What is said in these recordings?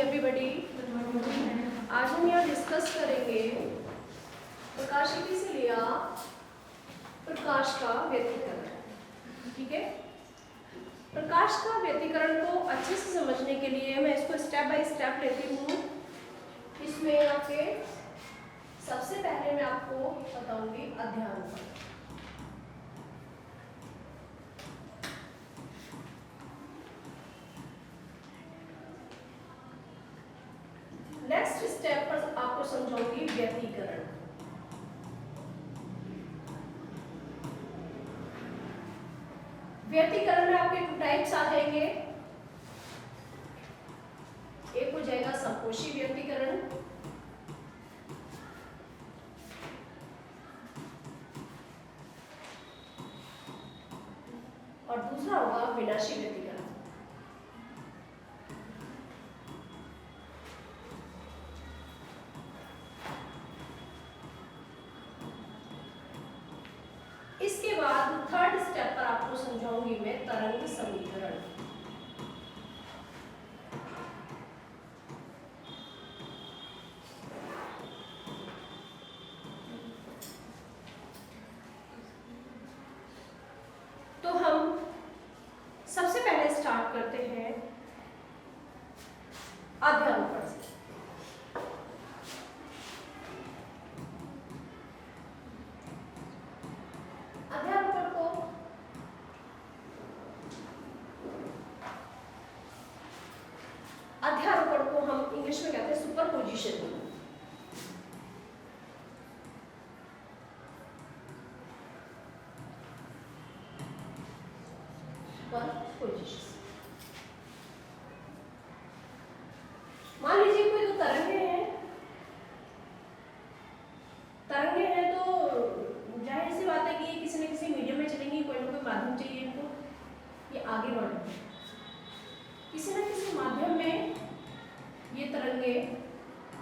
Everybody. आज हम यहाँ डिस्कस करेंगे प्रकाशिकी से लिया प्रकाश का व्यतिकरण। ठीक है, प्रकाश का व्यतिकरण को अच्छे से समझने के लिए मैं इसको स्टेप बाय स्टेप लेती हूँ। इसमें आपके सबसे पहले मैं आपको बताऊंगी अध्यारोपण। नेक्स्ट स्टेप पर आपको समझाऊंगी व्यतिकरण। व्यतिकरण में आपके टू टाइप्स आ जाएंगे। एक हो जाएगा संकोची व्यतिकरण और दूसरा होगा विनाशी व्यतिकरण। इसके बाद थर्ड स्टेप पर आपको समझाऊंगी मैं तरंग समीकरण। तो हम सबसे पहले स्टार्ट करते हैं अध्यारोपण से। अध्यारोपण को हम इंग्लिश में कहते हैं सुपरपोजिशन। मान लीजिए कोई दो तरंगे हैं तो जाहिर सी बात है कि ये किसी न किसी मीडियम में चलेंगी, कोई ना कोई माध्यम चाहिए इनको, ये आगे बढ़ेंगे। किसी न किसी माध्यम में ये तरंगे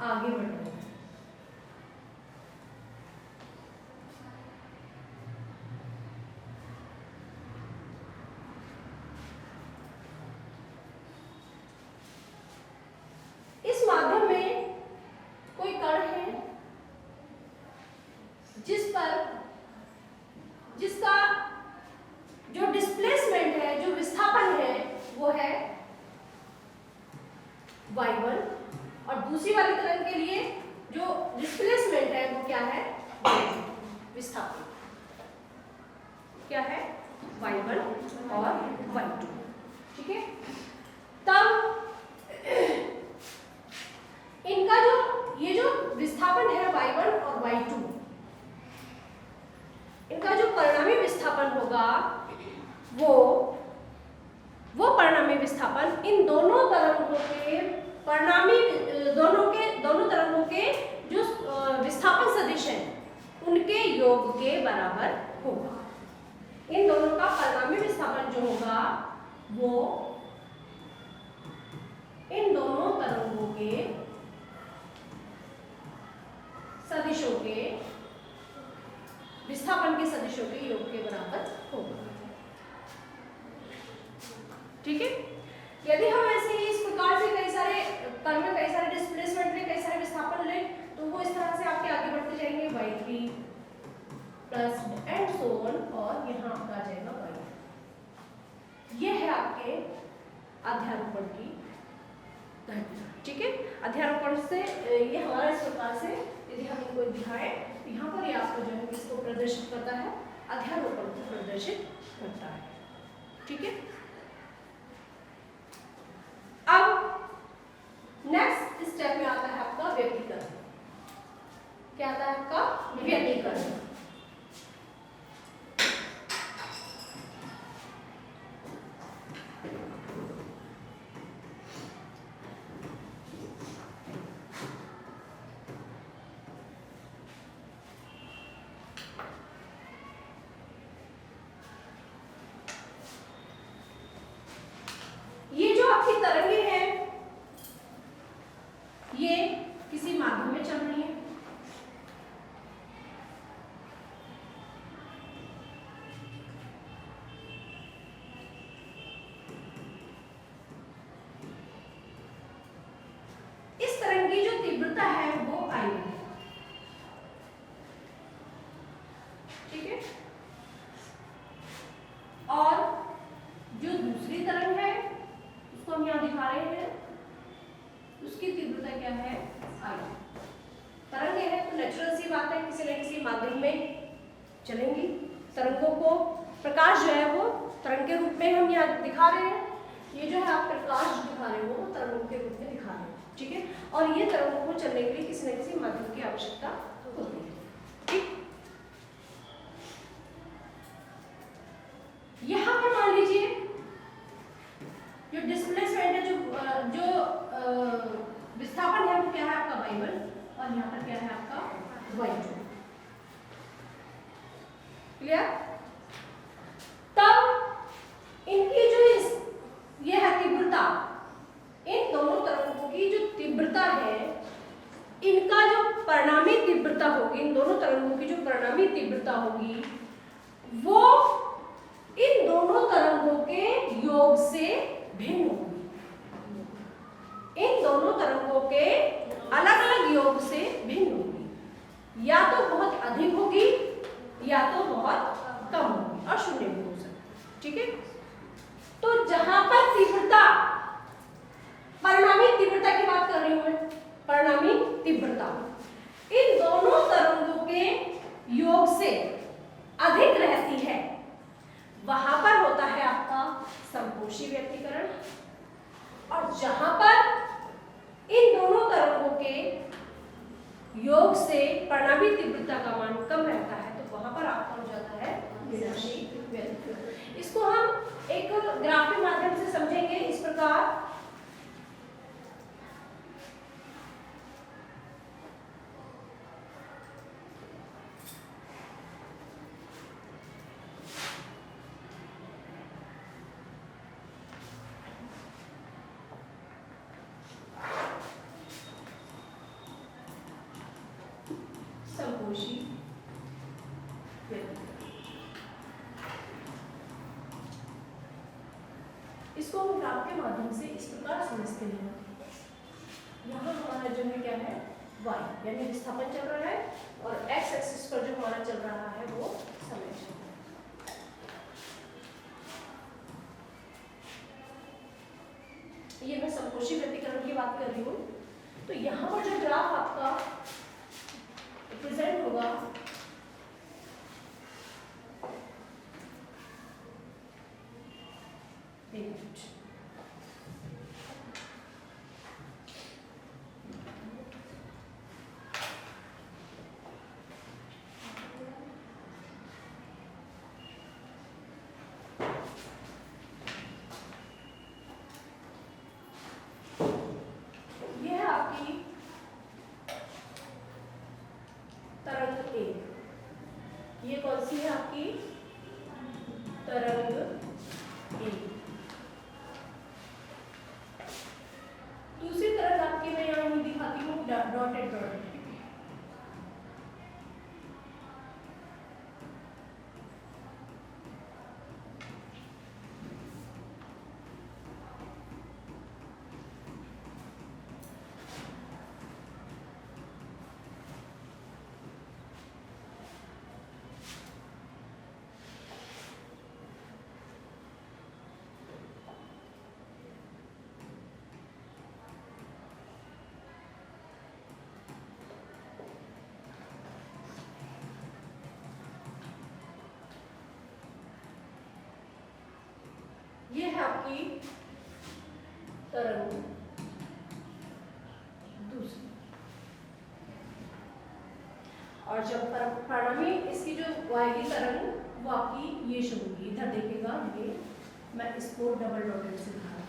आगे बढ़ रही हैं। इस माध्यम में कोई कण है जिसका जो डिस्प्लेसमेंट है, जो विस्थापन है, वो है y1 और दूसरी वाली तरंग के लिए जो डिस्प्लेसमेंट है वो क्या है, विस्थापन क्या है, y1 और y2। ठीक है, तब इनका ये जो विस्थापन है y1 और y2, इनका जो परिणामी विस्थापन होगा वो परिणामी विस्थापन इन दोनों तरंगों के परिणामी दोनों तरंगों के जो विस्थापन सदिश हैं उनके योग के बराबर होगा। इन दोनों का परिणामी विस्थापन जो होगा वो इन दोनों तरंगों के सदिशों के विस्थापन के सदिशों के योग के बराबर होगा। ठीक है, यदि हम ऐसे ही इस प्रकार से कई सारे तरंग में कई सारे डिस्प्लेसमेंट ले, कई सारे विस्थापन ले, तो वो इस तरह से आपके आगे बढ़ते जाएंगे y3 plus and so on, और यहाँ आपका आ जाएगा y। ये है आपके अध्यारोपण की घटना। ठीक है, अध्यारोपण से ये हमारा इस प्रकार से यदि हम इनको दिखाएं तो यहाँ पर ये आपको जो है किसको प्रदर्शित करता है, अध्यारोपण को प्रदर्शित करता है। ठीक है, अब नेक्स्ट स्टेप में आता है आपका व्यतिकरण। क्या आता है आपका व्यतिकरण। ये जो आपकी तरंगे हैं ये किसी माध्यम में चल रही है। तरंग की जो तीव्रता है वो I1 है, ठीक है। और जो दूसरी तरंग है उसको हम यहाँ दिखा रहे हैं, उसकी तीव्रता क्या है, I1। तरंग है तो नेचुरल सी बात है, किसी न किसी माध्यम में चलेंगी। तरंगों को प्रकाश जो है वो तरंग के रूप में हम यहाँ दिखा रहे हैं। ये जो है आप प्रकाश दिखा रहे हो वो तरंगों के रूप में दिखा रहे हो, ठीक है। और ये तरंगों को चलने के लिए किसी न किसी माध्यम की आवश्यकता होती है, ठीक। यहाँ पर मान लीजिए जो डिस्प्लेसमेंट है, जो विस्थापन है वो क्या है आपका y1 और यहाँ पर क्या है आपका y2, क्लियर। तब इनकी जो ये है तीव्रता, इन दोनों तरंगों की जो तीव्रता है, इनका जो परिणामी तीव्रता होगी, इन दोनों तरंगों की जो परिणामी तीव्रता होगी वो इन दोनों तरंगों के योग से भिन्न होगी। इन दोनों तरंगों के अलग अलग योग से भिन्न होगी, या तो बहुत अधिक होगी या तो बहुत कम होगी और शून्य भी हो सकता है, ठीक है। तो जहां पर तीव्रता, परिणामी तीव्रता की बात कर रही हूं मैं, परिणामी तीव्रता इन दोनों तरंगों के योग से अधिक रहती है, वहां पर होता है आपका संपोषी व्यतिकरण। और जहां पर इन दोनों तरंगों के योग से परिणामी तीव्रता का मान कम रहता है, तो वहां पर आपका हो जाता है विनाशी व्यतिकरण। इसको हम एक ग्राफ के माध्यम से समझेंगे इस प्रकार। संपोषी इसको हम ग्राफ के माध्यम से इस प्रकार समझते हैं। यहाँ हमारा जो है क्या है y, यानी विस्थापन चल रहा है, और x एक्सिस पर जो हमारा चल रहा है वो समय चल रहा है। ये मैं संपोषी व्यतिकरण की बात कर रही हूँ। तो यहाँ पर जो ग्राफ आपका प्रेजेंट होगा, यह आपकी तरंग ए, ये कौन सी है आपकी तरंग ए। दूसरी तरंग आपकी मैं यहाँ नहीं दिखाती हूँ, डॉटेड डॉटेड। ये है आपकी तरंग दूसरी। और जब परिणामी इसकी जो वायगी तरंग वो आपकी ये शुरू होगी, इधर देखेगा, ये मैं इसको डबल डॉटेड से दिखा रहा हूं।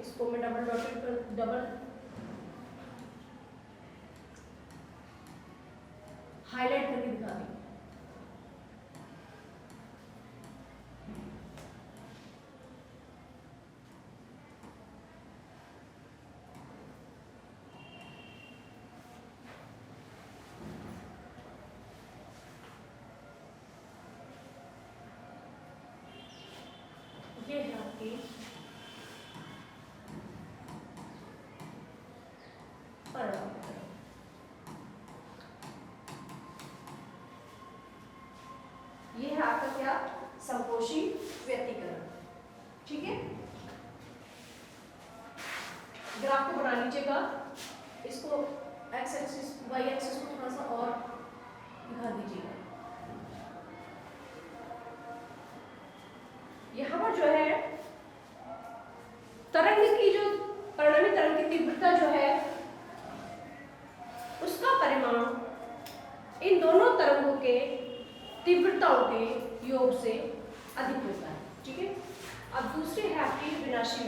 इसको मैं डबल डॉटेड पर डबल हाईलाइट करके दिखा दी। आपकी परिणामी तरंग। ये है आपका क्या, संकोची व्यतिकरण। ठीक है, ग्राफ को बना लीजिएगा, इसको एक्स एक्सिस वाई एक्सिस को थोड़ा सा और दिखा दीजिएगा। यहाँ पर जो है तरंग की जो परिणामी तरंग की तीव्रता जो है उसका परिमाण इन दोनों तरंगों के तीव्रताओं के योग से अधिक होता है। ठीक है, अब दूसरी है आपकी विनाशी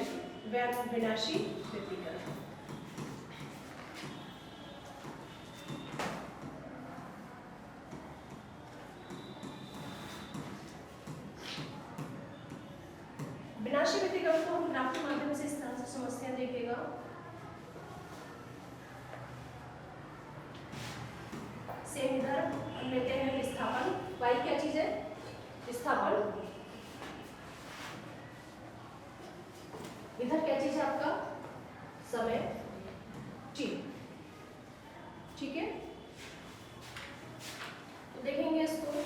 व्यतिकरण। विनाशी व्यतिकरण को हम ग्राफ के माध्यम से इस तरह से समझते हैं, देखिएगा। सेम इधर हम लेते हैं विस्थापन, वाई क्या चीज है, विस्थापन। इधर क्या चीज है आपका, समय t। ठीक है, तो देखेंगे इसको।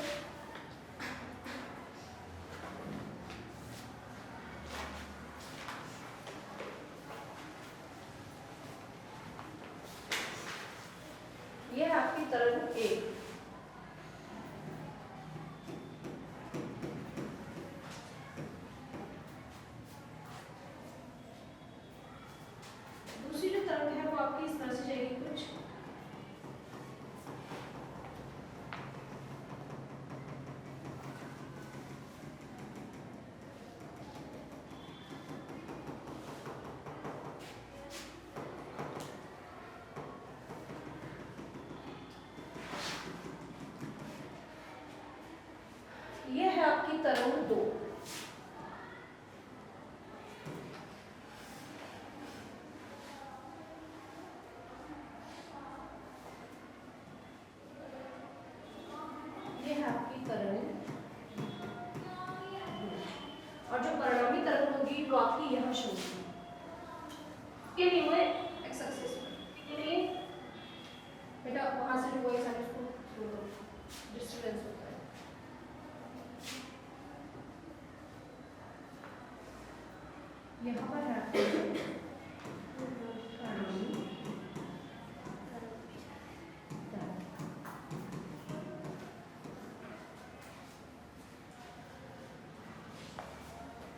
ये है आपकी तरंग A। दूसरी जो तरंग है वो आपकी इस तरह से जाएगी कुछ। ये है आपकी तरंग 2। ये है आपकी तरंग, और जो परिणामी तरंग होगी वो आपकी यहाँ शो होगी। के लिए हुए एक्स एक्सिस के लिए बेटा वहां से जो वॉइस आ रही है उसको डिस्टर्बेंस होता है। यहाँ पर है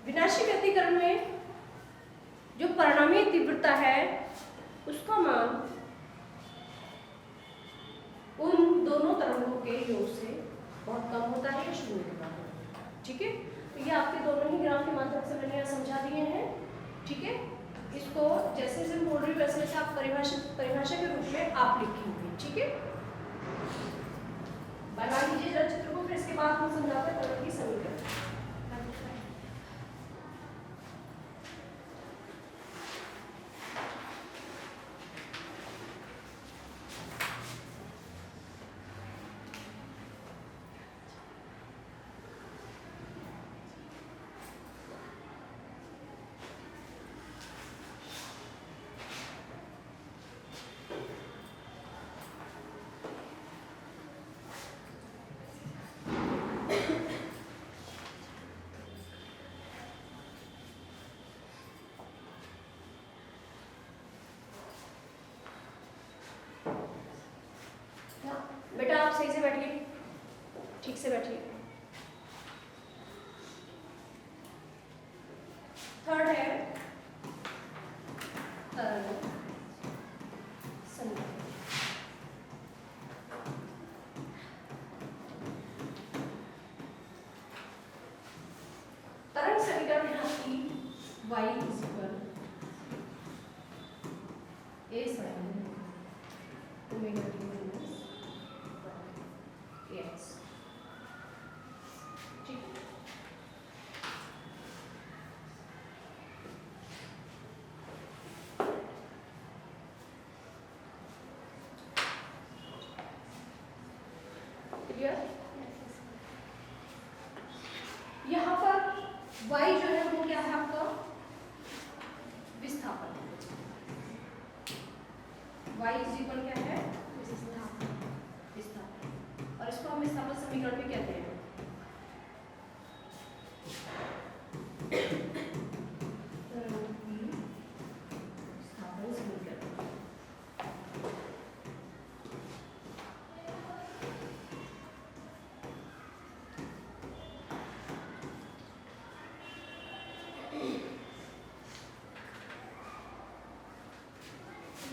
विनाशी व्यतिकरण में जो परिणामी तीव्रता है उसका मान उन दोनों तरंगों के योग से बहुत कम होता है, शून्य के बराबर। ठीक है, तो ये आपके दोनों ही ग्राफ के माध्यम से मैंने यहाँ समझा दिए हैं। ठीक है, इसको जैसे जैसे बोल रही हूँ वैसे वैसे आप परिभाषा के रूप में आप लिखेंगे। ठीक है, बना लीजिए जरा चित्र को, फिर इसके बाद हम समझाते हैं तरंग की समीकरण। बेटा आप सही से बैठिए, ठीक से बैठिए। थर्ड है तरंग समीकरण। तरंग समीकरण यहाँ की y a sin omega t minus x। ठीक है, क्लियर। यहाँ पर y जो है वो क्या है आपका y इज इक्वल क्या है, विस्थापन। और इसको हम विस्थापन समीकरण में कहते हैं विस्थापन समीकरण।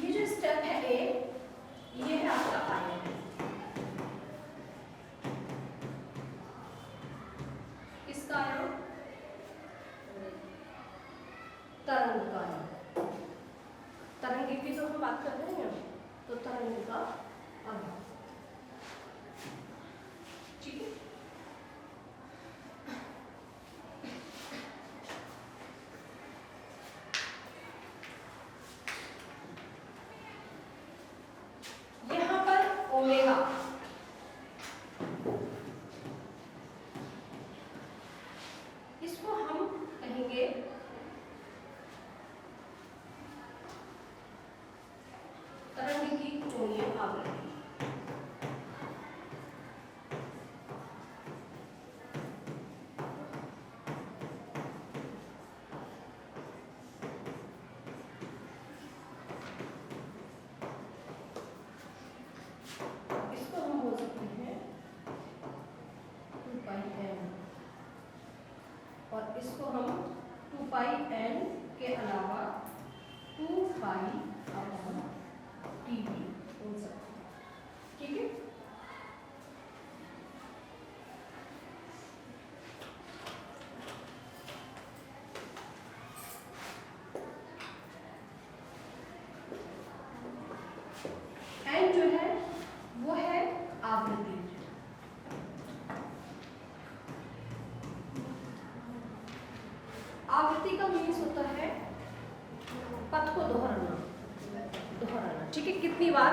ये जो स्टेप है ए, ये है आपका आयन। किसका आयन? तरंग का आयन। तरंग की तो हम बात कर रहे हैं, तो तरंग का आयन, ठीक है। यहाँ पर ओमेगा, इसको हम कहेंगे तरंग की कोणीय आवृत्ति। इसको हम बोल सकते हैं 2πn, और इसको हम 2πn के अलावा 2π/T भी बोल सकते हैं, ठीक है। एन जो है वो है आवृत्ति। आवृत्ति का मीन्स होता है पथ को दोहराना, ठीक है, कितनी बार